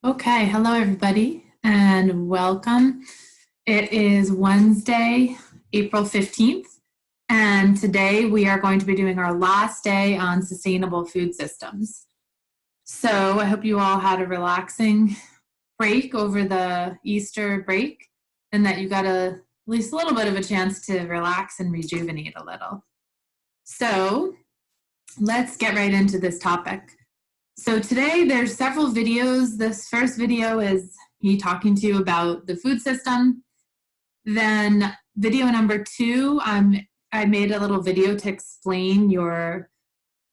Okay, hello everybody and welcome. It is Wednesday, April 15th, and today we are going to be doing our last day on sustainable food systems. So I hope you all had a relaxing break over the Easter break and that you got at least a little bit of a chance to relax and rejuvenate a little. So let's get right into this topic. So today there's several videos. This first video is me talking to you about the food system. Then video number 2, I made a little video to explain your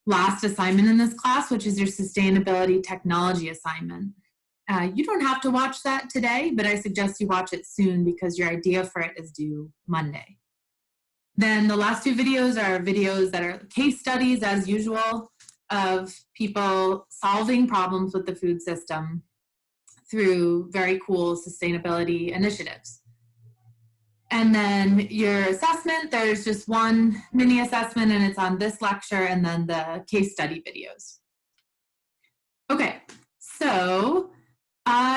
last assignment in this class, which is your sustainability technology assignment. You don't have to watch that today, but I suggest you watch it soon because your idea for it is due Monday. Then the last 2 videos are videos that are case studies as usual of people solving problems with the food system through very cool sustainability initiatives. And then your assessment, there's just one mini assessment and it's on this lecture and then the case study videos. Okay, so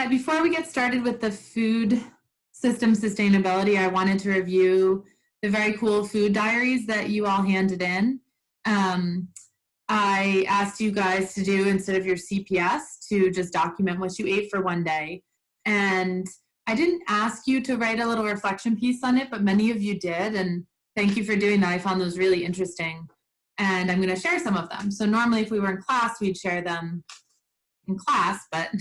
before we get started with the food system sustainability, I wanted to review the very cool food diaries that you all handed in. I asked you guys to do, instead of your CPS, to just document what you ate for one day. And I didn't ask you to write a little reflection piece on it, but many of you did. And thank you for doing that. I found those really interesting. And I'm going to share some of them. So normally if we were in class, we'd share them in class, but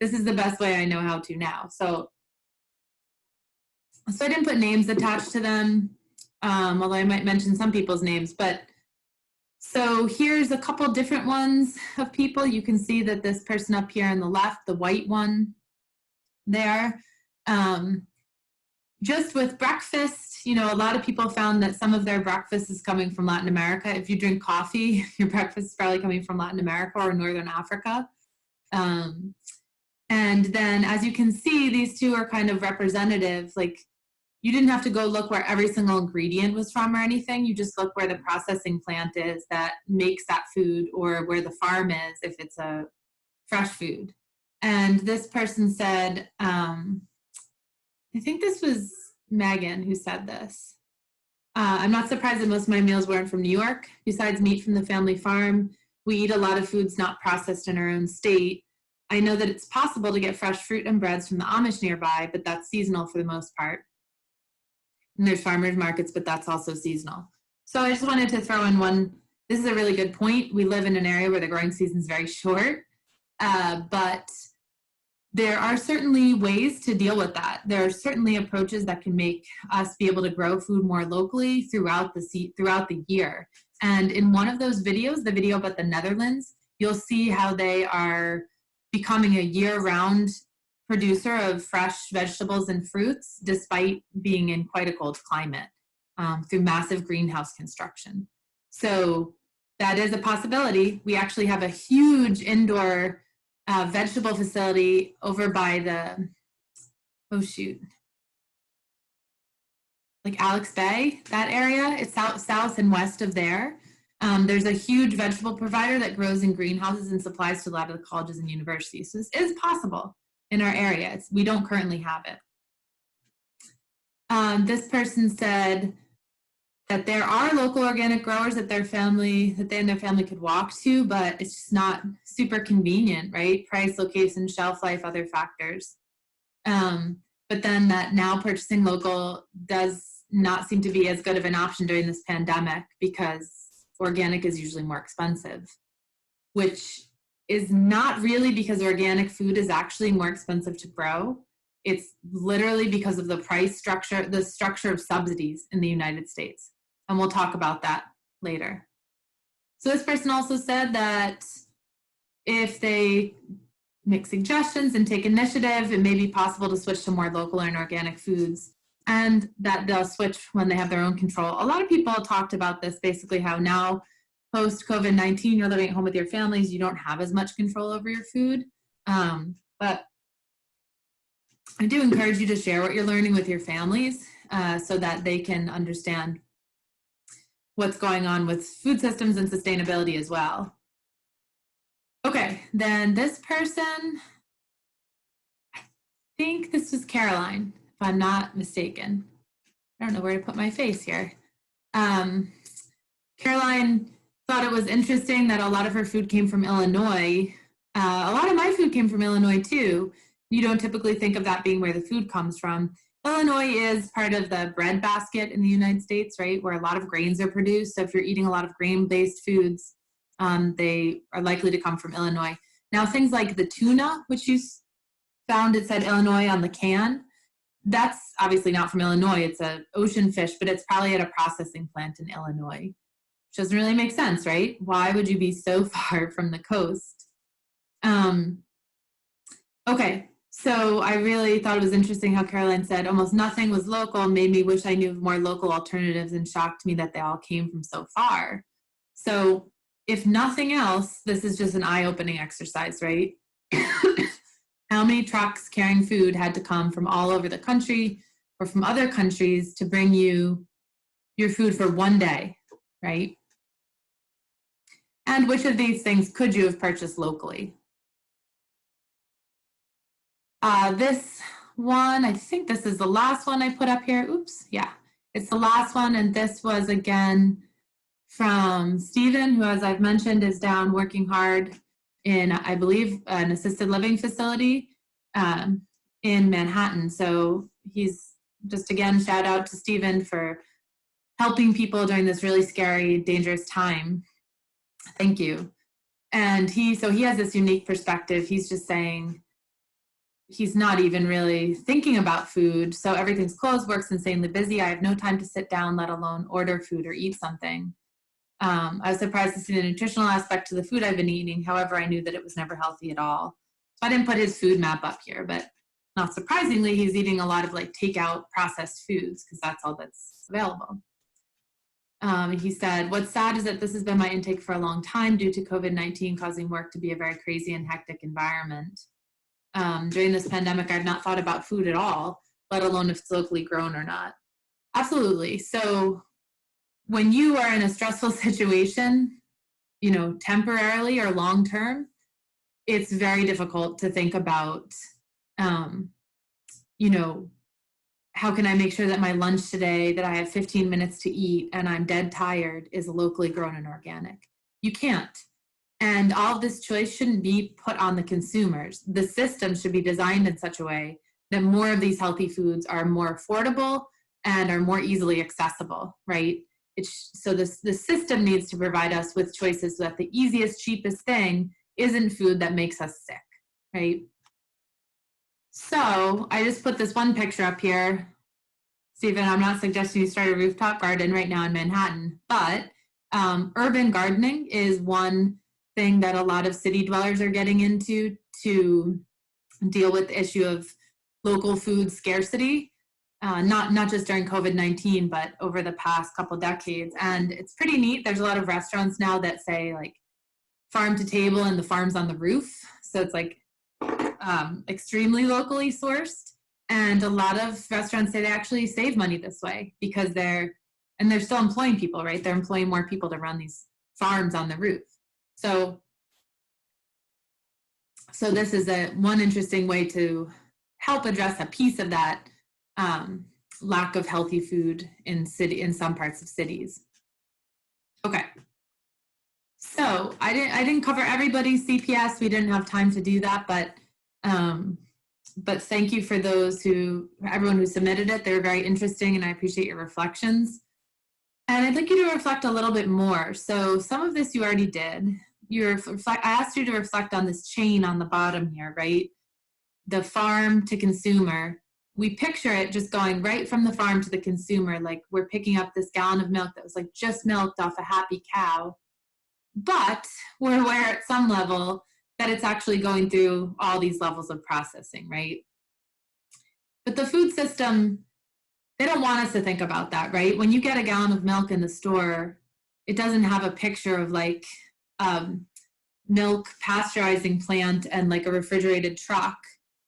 this is the best way I know how to now. So I didn't put names attached to them, although I might mention some people's names, but so here's a couple different ones of people. You can see that this person up here on the left, the white one there, just with breakfast, you know, a lot of people found that some of their breakfast is coming from Latin America. If you drink coffee, your breakfast is probably coming from Latin America or Northern Africa. And then as you can see, these two are kind of representative, like you didn't have to go look where every single ingredient was from or anything. You just look where the processing plant is that makes that food or where the farm is if it's a fresh food. And this person said, I think this was Megan who said this. I'm not surprised that most of my meals weren't from New York. Besides meat from the family farm, we eat a lot of foods not processed in our own state. I know that it's possible to get fresh fruit and breads from the Amish nearby, but that's seasonal for the most part. And there's farmers markets, but that's also seasonal. So I just wanted to throw in one. This is a really good point. We live in an area where the growing season is very short, but there are certainly ways to deal with that. There are certainly approaches that can make us be able to grow food more locally throughout the year. And in one of those videos, the video about the Netherlands, you'll see how they are becoming a year-round producer of fresh vegetables and fruits despite being in quite a cold climate through massive greenhouse construction. So that is a possibility. We actually have a huge indoor vegetable facility over by the, like Alex Bay, that area. It's south and west of there. There's a huge vegetable provider that grows in greenhouses and supplies to a lot of the colleges and universities. So this is possible in our area. We don't currently have it. This person said that there are local organic growers that they and their family could walk to, but it's just not super convenient, right? Price, location, shelf life, other factors. But then that now purchasing local does not seem to be as good of an option during this pandemic because organic is usually more expensive, which is not really because organic food is actually more expensive to grow. It's literally because of the price structure, the structure of subsidies in the United States. And we'll talk about that later. So this person also said that if they make suggestions and take initiative, it may be possible to switch to more local and organic foods, and that they'll switch when they have their own control. A lot of people talked about this, basically how now post-COVID-19, you're living at home with your families, you don't have as much control over your food. But I do encourage you to share what you're learning with your families so that they can understand what's going on with food systems and sustainability as well. Okay, then this person think this was Caroline, if I'm not mistaken. I don't know where to put my face here. Caroline thought it was interesting that a lot of her food came from Illinois. A lot of my food came from Illinois too. You don't typically think of that being where the food comes from. Illinois is part of the bread basket in the United States, right, where a lot of grains are produced. So if you're eating a lot of grain-based foods, they are likely to come from Illinois. Now, things like the tuna, which you found it said Illinois on the can, that's obviously not from Illinois. It's an ocean fish, but it's probably at a processing plant in Illinois, which doesn't really make sense, right? Why would you be so far from the coast? Okay, so I really thought it was interesting how Caroline said almost nothing was local, made me wish I knew of more local alternatives, and shocked me that they all came from so far. So if nothing else, this is just an eye-opening exercise, right? How many trucks carrying food had to come from all over the country or from other countries to bring you your food for one day, right? And which of these things could you have purchased locally? This one, I think this is the last one I put up here. Oops, yeah, it's the last one. And this was again from Stephen, who, as I've mentioned, is down working hard in, I believe, an assisted living facility in Manhattan. So he's just, again, shout out to Stephen for helping people during this really scary, dangerous time. Thank you. And so he has this unique perspective. He's just saying he's not even really thinking about food. So everything's closed, work's insanely busy. I have no time to sit down, let alone order food or eat something. I was surprised to see the nutritional aspect to the food I've been eating. However, I knew that it was never healthy at all. So I didn't put his food map up here, but not surprisingly, he's eating a lot of like takeout processed foods because that's all that's available. He said, what's sad is that this has been my intake for a long time due to COVID-19 causing work to be a very crazy and hectic environment. During this pandemic, I've not thought about food at all, let alone if it's locally grown or not. Absolutely. So when you are in a stressful situation, temporarily or long term, it's very difficult to think about, how can I make sure that my lunch today that I have 15 minutes to eat and I'm dead tired is locally grown and organic? You can't. And all of this choice shouldn't be put on the consumers. The system should be designed in such a way that more of these healthy foods are more affordable and are more easily accessible, right? So the system needs to provide us with choices so that the easiest, cheapest thing isn't food that makes us sick, right? So I just put this one picture up here. Stephen, I'm not suggesting you start a rooftop garden right now in Manhattan, but urban gardening is one thing that a lot of city dwellers are getting into to deal with the issue of local food scarcity. Not just during COVID-19, but over the past couple decades. And it's pretty neat. There's a lot of restaurants now that say like farm to table and the farm's on the roof. So it's like extremely locally sourced. And a lot of restaurants say they actually save money this way because they're still employing people, right? They're employing more people to run these farms on the roof. So this is one interesting way to help address a piece of that lack of healthy food in some parts of cities. Okay. So I didn't cover everybody's CPS. We didn't have time to do that, but thank you for everyone who submitted it. They were very interesting, and I appreciate your reflections. And I'd like you to reflect a little bit more. So some of this you already did. I asked you to reflect on this chain on the bottom here, right? The farm to consumer. We picture it just going right from the farm to the consumer, like we're picking up this gallon of milk that was like just milked off a happy cow. But we're aware at some level that it's actually going through all these levels of processing, right? But the food system, they don't want us to think about that, right? When you get a gallon of milk in the store, it doesn't have a picture of like milk pasteurizing plant and like a refrigerated truck.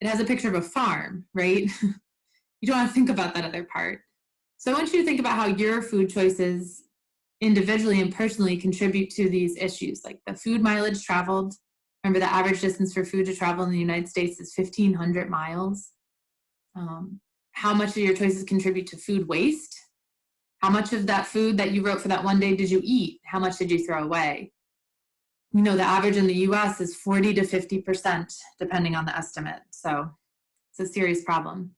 It has a picture of a farm, right? You don't want to think about that other part. So I want you to think about how your food choices individually and personally contribute to these issues, like the food mileage traveled. Remember, the average distance for food to travel in the United States is 1,500 miles. How much of your choices contribute to food waste? How much of that food that you wrote for that one day did you eat? How much did you throw away? You know, the average in the US is 40 to 50%, depending on the estimate. So it's a serious problem.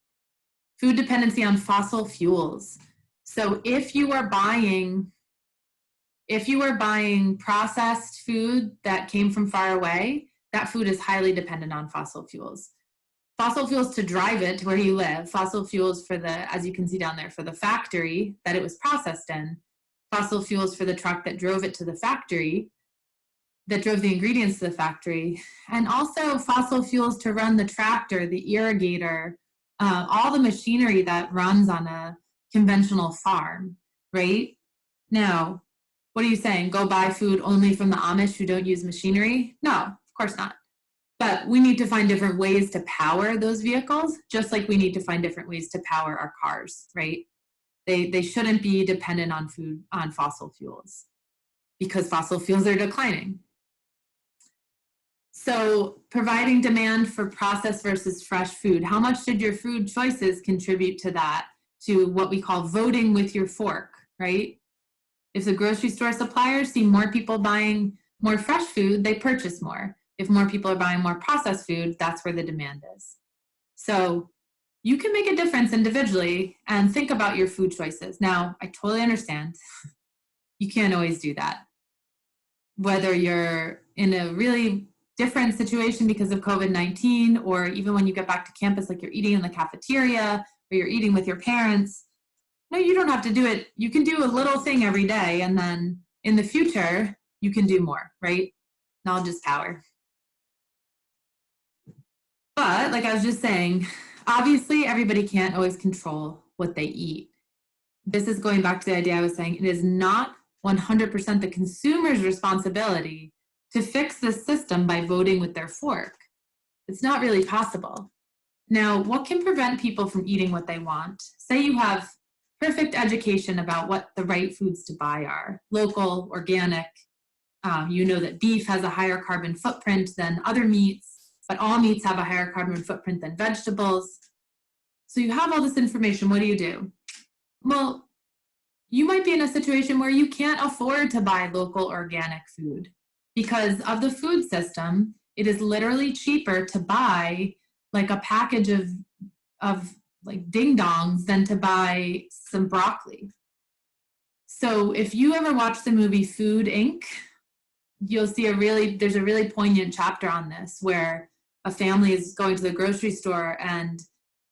Food dependency on fossil fuels. So if you are buying processed food that came from far away, that food is highly dependent on fossil fuels. Fossil fuels to drive it to where you live, fossil fuels for the, as you can see down there, for the factory that it was processed in, fossil fuels for the truck that drove it to the factory, that drove the ingredients to the factory, and also fossil fuels to run the tractor, the irrigator, all the machinery that runs on a conventional farm, right? Now, what are you saying? Go buy food only from the Amish who don't use machinery? No, of course not. But we need to find different ways to power those vehicles, just like we need to find different ways to power our cars, right? They shouldn't be dependent on fossil fuels because fossil fuels are declining. So providing demand for processed versus fresh food. How much did your food choices contribute to that, to what we call voting with your fork, right? If the grocery store suppliers see more people buying more fresh food, they purchase more. If more people are buying more processed food, that's where the demand is. So you can make a difference individually and think about your food choices. Now, I totally understand. You can't always do that. Whether you're in a really different situation because of COVID-19, or even when you get back to campus, like you're eating in the cafeteria or you're eating with your parents, no, you don't have to do it. You can do a little thing every day, and then in the future, you can do more, right? Knowledge is power. But like I was just saying, obviously everybody can't always control what they eat. This is going back to the idea I was saying, it is not 100% the consumer's responsibility to fix this system by voting with their fork. It's not really possible. Now, what can prevent people from eating what they want? Say you have perfect education about what the right foods to buy are, local, organic. You know that beef has a higher carbon footprint than other meats, but all meats have a higher carbon footprint than vegetables. So you have all this information, what do? Well, you might be in a situation where you can't afford to buy local organic food because of the food system. It is literally cheaper to buy like a package of like ding dongs than to buy some broccoli. So if you ever watch the movie Food Inc., you'll see there's a really poignant chapter on this where a family is going to the grocery store and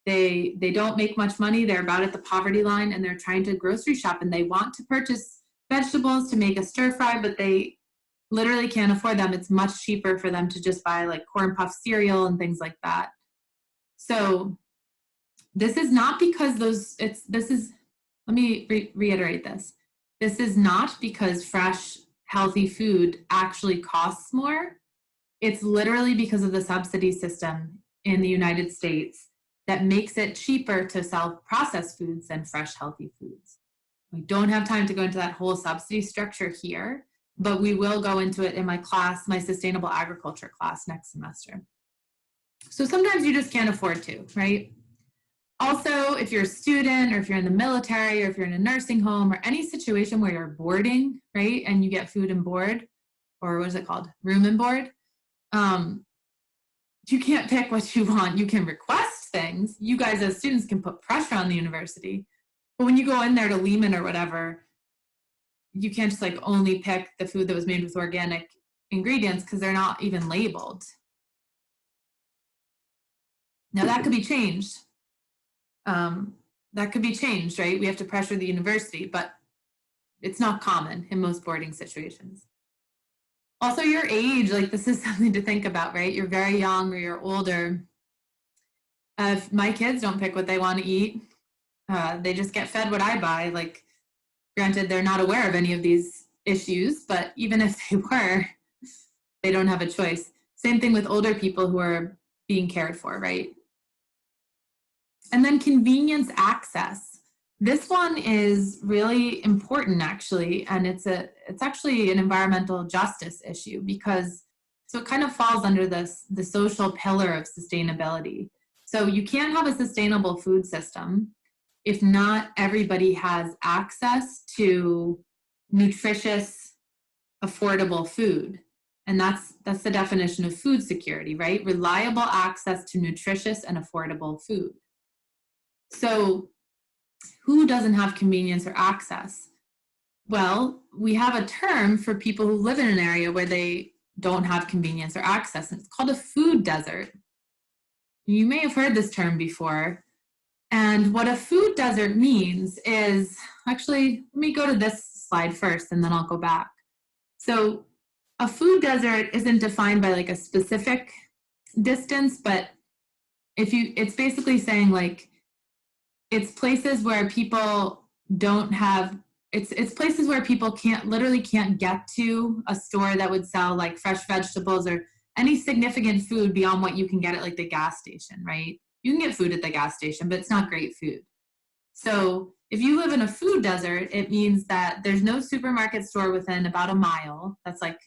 they don't make much money. They're about at the poverty line and they're trying to grocery shop and they want to purchase vegetables to make a stir fry, but they literally can't afford them. It's much cheaper for them to just buy like corn puff cereal and things like that. So this is not because let me reiterate this. This is not because fresh, healthy food actually costs more. It's literally because of the subsidy system in the United States that makes it cheaper to sell processed foods than fresh, healthy foods. We don't have time to go into that whole subsidy structure here, but we will go into it in my class, my sustainable agriculture class next semester. So sometimes you just can't afford to, right? Also, if you're a student or if you're in the military or if you're in a nursing home or any situation where you're boarding, right, and you get food and board, or what is it called? Room and board. You can't pick what you want. You can request things. You guys as students can put pressure on the university. But when you go in there to Lehman or whatever, you can't just like only pick the food that was made with organic ingredients because they're not even labeled. Now that could be changed. That could be changed, right? We have to pressure the university, but it's not common in most boarding situations. Also, your age, like this is something to think about, right? You're very young or you're older. If my kids don't pick what they want to eat, they just get fed what I buy. Like, granted, they're not aware of any of these issues, but even if they were, they don't have a choice. Same thing with older people who are being cared for, right? And then convenience access. This one is really important actually, and it's actually an environmental justice issue because so it kind of falls under the social pillar of sustainability. So you can't have a sustainable food system if not everybody has access to nutritious, affordable food. And that's the definition of food security, right? Reliable access to nutritious and affordable food. So who doesn't have convenience or access? Well, we have a term for people who live in an area where they don't have convenience or access, and it's called a food desert. You may have heard this term before. And what a food desert means is, actually, let me go to this slide first and then I'll go back. So a food desert isn't defined by like a specific distance, but it's basically saying like, it's places where people don't have, it's places where people literally can't get to a store that would sell like fresh vegetables or any significant food beyond what you can get at like the gas station, right? You can get food at the gas station, but it's not great food. So if you live in a food desert, it means that there's no supermarket store within about a mile. That's like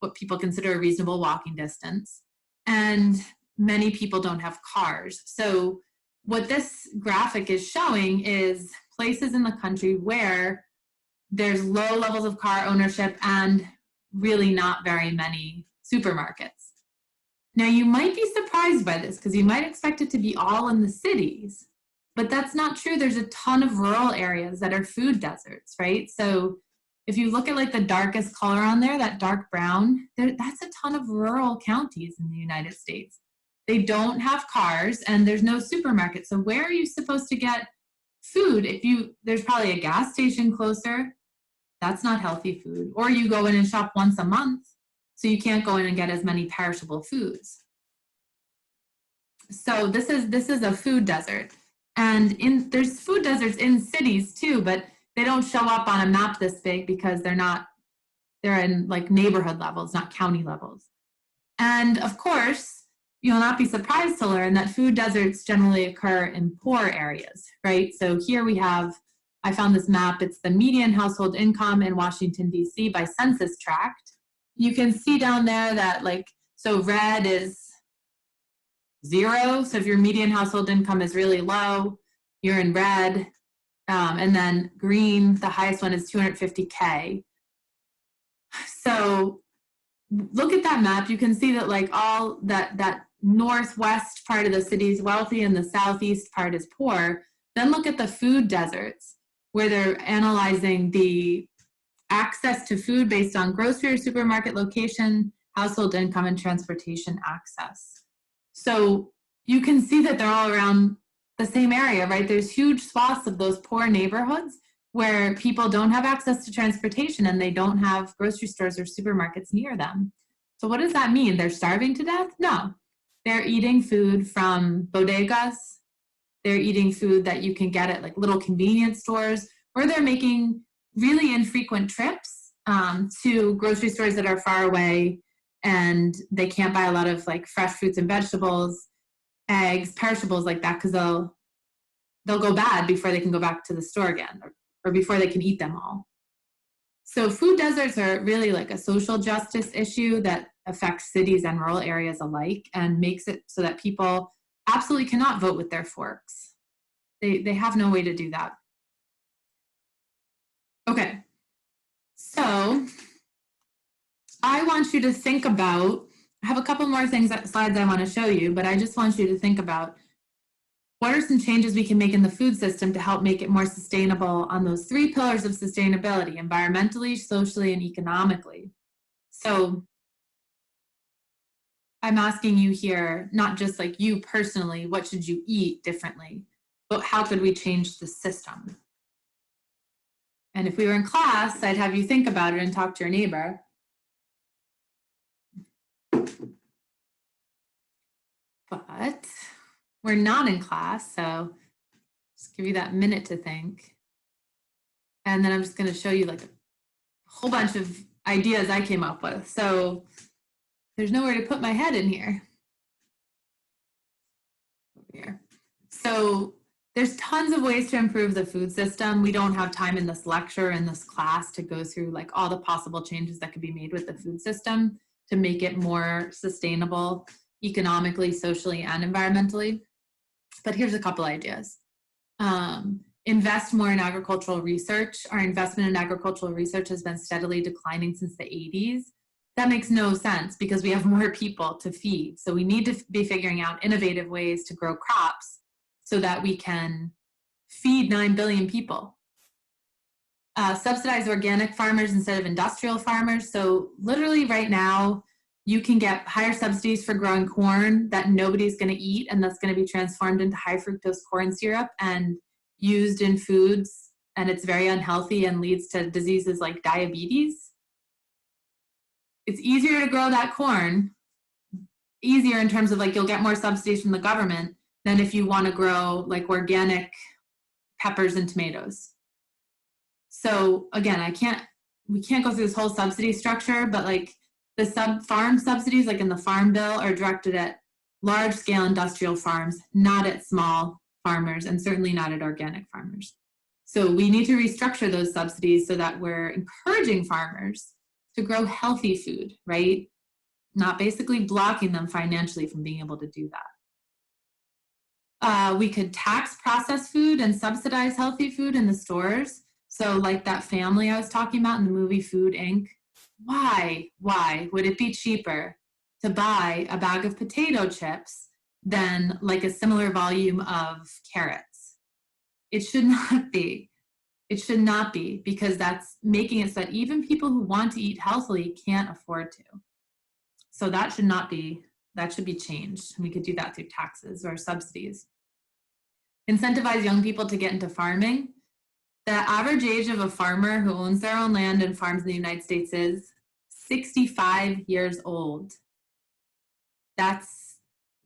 what people consider a reasonable walking distance. And many people don't have cars. So what this graphic is showing is places in the country where there's low levels of car ownership and really not very many supermarkets. Now, you might be surprised by this because you might expect it to be all in the cities, but that's not true. There's a ton of rural areas that are food deserts, right? So if you look at like the darkest color on there, that dark brown, that's a ton of rural counties in the United States. They don't have cars and there's no supermarket. So where are you supposed to get food? There's probably a gas station closer. That's not healthy food. Or you go in and shop once a month. So you can't go in and get as many perishable foods. So this is a food desert. And there's food deserts in cities too, but they don't show up on a map this big because they're in like neighborhood levels, not county levels. And of course, you'll not be surprised to learn that food deserts generally occur in poor areas, right? So here I found this map. It's the median household income in Washington, D.C. by census tract. You can see down there that so red is 0. So if your median household income is really low, you're in red. And then green, the highest one is 250K. So look at that map. You can see that all that northwest part of the city is wealthy and the southeast part is poor. Then look at the food deserts where they're analyzing the access to food based on grocery or supermarket location, household income, and transportation access. So you can see that they're all around the same area, right? There's huge swaths of those poor neighborhoods where people don't have access to transportation and they don't have grocery stores or supermarkets near them. So what does that mean? They're starving to death? No. They're eating food from bodegas. They're eating food that you can get at little convenience stores, or they're making really infrequent trips to grocery stores that are far away and they can't buy a lot of fresh fruits and vegetables, eggs, perishables like that, because they'll go bad before they can go back to the store again or before they can eat them all. So food deserts are really a social justice issue that affects cities and rural areas alike and makes it so that people absolutely cannot vote with their forks. They have no way to do that. Okay, so I want you to think about, I have a couple more slides I want to show you, but I just want you to think about what are some changes we can make in the food system to help make it more sustainable on those 3 pillars of sustainability: environmentally, socially, and economically. So I'm asking you here, not just you personally, what should you eat differently, but how could we change the system? And if we were in class, I'd have you think about it and talk to your neighbor. But we're not in class, so just give you that minute to think. And then I'm just going to show you a whole bunch of ideas I came up with. So there's nowhere to put my head in here. Over here. So there's tons of ways to improve the food system. We don't have time in this lecture, in this class, to go through all the possible changes that could be made with the food system to make it more sustainable economically, socially, and environmentally. But here's a couple ideas. Invest more in agricultural research. Our investment in agricultural research has been steadily declining since the 80s. That makes no sense because we have more people to feed. So we need to be figuring out innovative ways to grow crops so that we can feed 9 billion people. Subsidize organic farmers instead of industrial farmers. So literally right now, you can get higher subsidies for growing corn that nobody's going to eat, and that's going to be transformed into high fructose corn syrup and used in foods, and it's very unhealthy and leads to diseases like diabetes. It's easier to grow that corn, easier in terms of like you'll get more subsidies from the government than if you want to grow like organic peppers and tomatoes. So again, we can't go through this whole subsidy structure, but like the farm subsidies, like in the Farm Bill, are directed at large scale industrial farms, not at small farmers, and certainly not at organic farmers. So we need to restructure those subsidies so that we're encouraging farmers to grow healthy food, right? Not basically blocking them financially from being able to do that. We could tax processed food and subsidize healthy food in the stores. So like that family I was talking about in the movie Food Inc. Why would it be cheaper to buy a bag of potato chips than like a similar volume of carrots? It should not be. It should not be, because that's making it so that even people who want to eat healthily can't afford to. So that should not be, that should be changed. We could do that through taxes or subsidies. Incentivize young people to get into farming. The average age of a farmer who owns their own land and farms in the United States is 65 years old. That's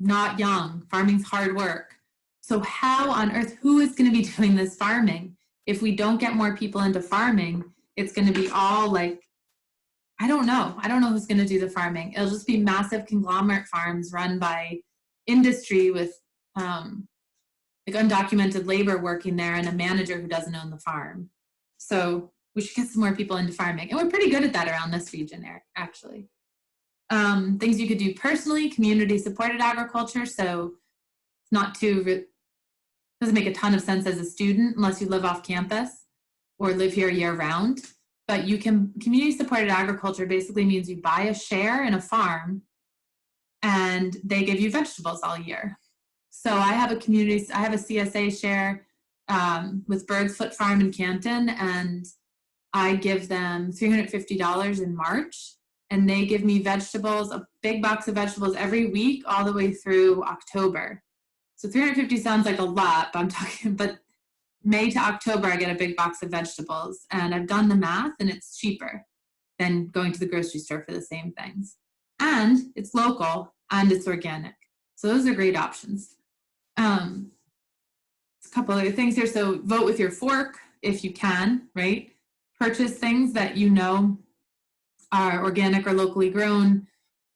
not young. Farming's hard work. So how on earth, who is going to be doing this farming? If we don't get more people into farming, it's going to be all like, I don't know who's going to do the farming. It'll just be massive conglomerate farms run by industry with like undocumented labor working there and a manager who doesn't own the farm. So we should get some more people into farming. And we're pretty good at that around this region there, actually. Things you could do personally, community supported agriculture. So it's not too, doesn't make a ton of sense as a student unless you live off campus or live here year round. But you can, community supported agriculture basically means you buy a share in a farm and they give you vegetables all year. So I have a CSA share with Bird's Foot Farm in Canton, and I give them $350 in March, and they give me vegetables, a big box of vegetables every week all the way through October. So 350 sounds like a lot, but May to October I get a big box of vegetables, and I've done the math and it's cheaper than going to the grocery store for the same things. And it's local and it's organic. So those are great options. A couple other things here. So vote with your fork if you can, right? Purchase things that you know are organic or locally grown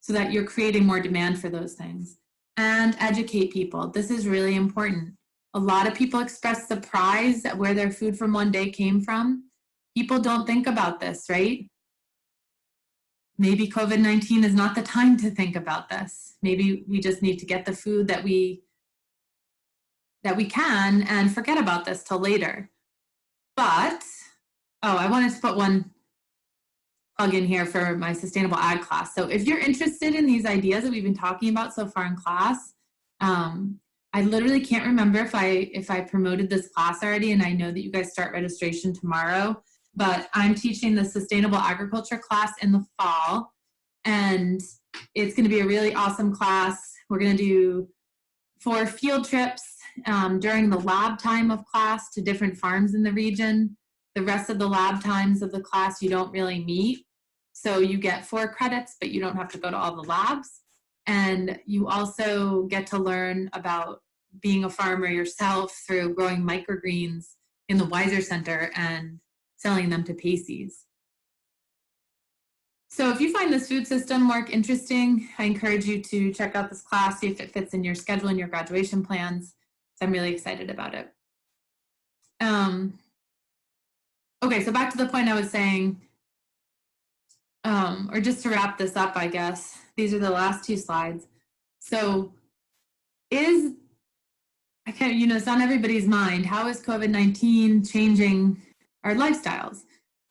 so that you're creating more demand for those things. And educate people. This is really important. A lot of people express surprise at where their food from one day came from. People don't think about this, right? Maybe COVID-19 is not the time to think about this. Maybe we just need to get the food that we can and forget about this till later. But, I wanted to put one plug in here for my sustainable ag class. So if you're interested in these ideas that we've been talking about so far in class, I literally can't remember if I promoted this class already, and I know that you guys start registration tomorrow, but I'm teaching the sustainable agriculture class in the fall, and it's going to be a really awesome class. We're going to do 4 field trips during the lab time of class to different farms in the region. The rest of the lab times of the class you don't really meet. So you get 4 credits, but you don't have to go to all the labs. And you also get to learn about being a farmer yourself through growing microgreens in the Weiser Center and selling them to Pacey's. So if you find this food system work interesting, I encourage you to check out this class, see if it fits in your schedule and your graduation plans. So I'm really excited about it. Okay, so back to the point I was saying, or just to wrap this up, I guess, these are the last 2 slides. So is I can't, it's on everybody's mind. How is COVID-19 changing our lifestyles?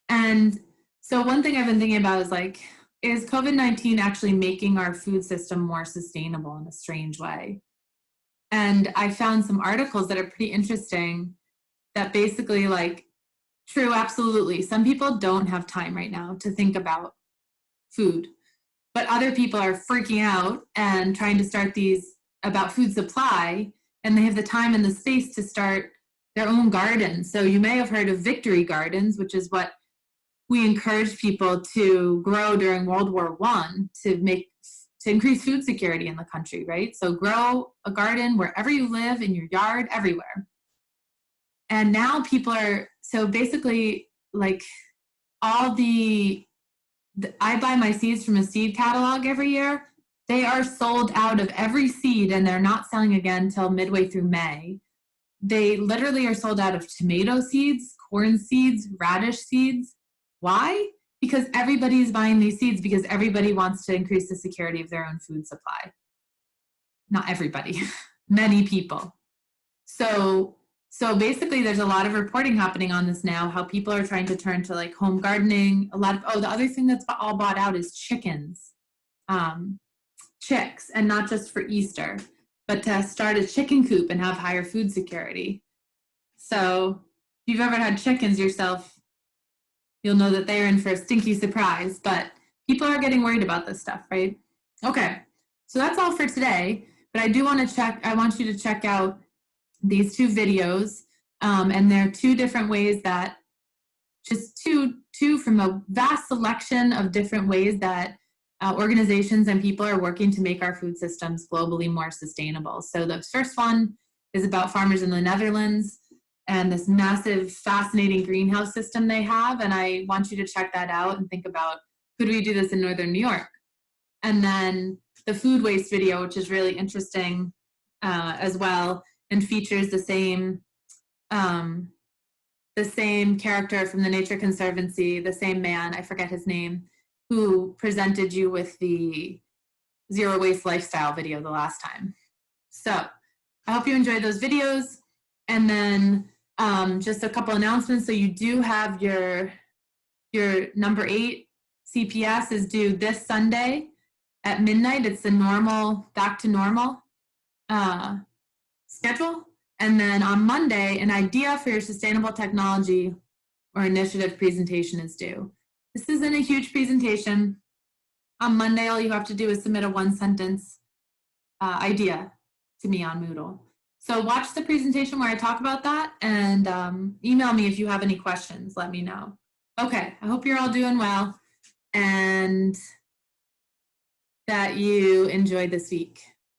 And so one thing I've been thinking about is like, is COVID-19 actually making our food system more sustainable in a strange way? And I found some articles that are pretty interesting that basically like, true, absolutely. Some people don't have time right now to think about food, but other people are freaking out and trying to start these about food supply, and they have the time and the space to start their own gardens. So you may have heard of victory gardens, which is what we encouraged people to grow during World War I to increase food security in the country, right? So grow a garden wherever you live, in your yard, everywhere. And now people are, so basically like all I buy my seeds from a seed catalog every year. They are sold out of every seed and they're not selling again until midway through May. They literally are sold out of tomato seeds, corn seeds, radish seeds. Why? Because everybody's buying these seeds because everybody wants to increase the security of their own food supply. Not everybody, many people. So basically there's a lot of reporting happening on this now, how people are trying to turn to like home gardening. The other thing that's all bought out is chickens, chicks, and not just for Easter, but to start a chicken coop and have higher food security. So if you've ever had chickens yourself, you'll know that they're in for a stinky surprise, but people are getting worried about this stuff, right? Okay, so that's all for today, but I want you to check out these two videos, and they're two different ways that, just two from a vast selection of different ways that organizations and people are working to make our food systems globally more sustainable. So the first one is about farmers in the Netherlands and this massive, fascinating greenhouse system they have. And I want you to check that out and think about, could we do this in Northern New York? And then the food waste video, which is really interesting as well, and features the same character from the Nature Conservancy, the same man, I forget his name, who presented you with the Zero Waste Lifestyle video the last time. So I hope you enjoyed those videos. And then just a couple announcements. So you do have your number 8 CPS is due this Sunday at midnight. It's the normal, back to normal schedule. And then on Monday, an idea for your sustainable technology or initiative presentation is due. This isn't a huge presentation. On Monday, all you have to do is submit a 1-sentence idea to me on Moodle. So watch the presentation where I talk about that, and email me if you have any questions. Let me know. Okay, I hope you're all doing well and that you enjoyed this week.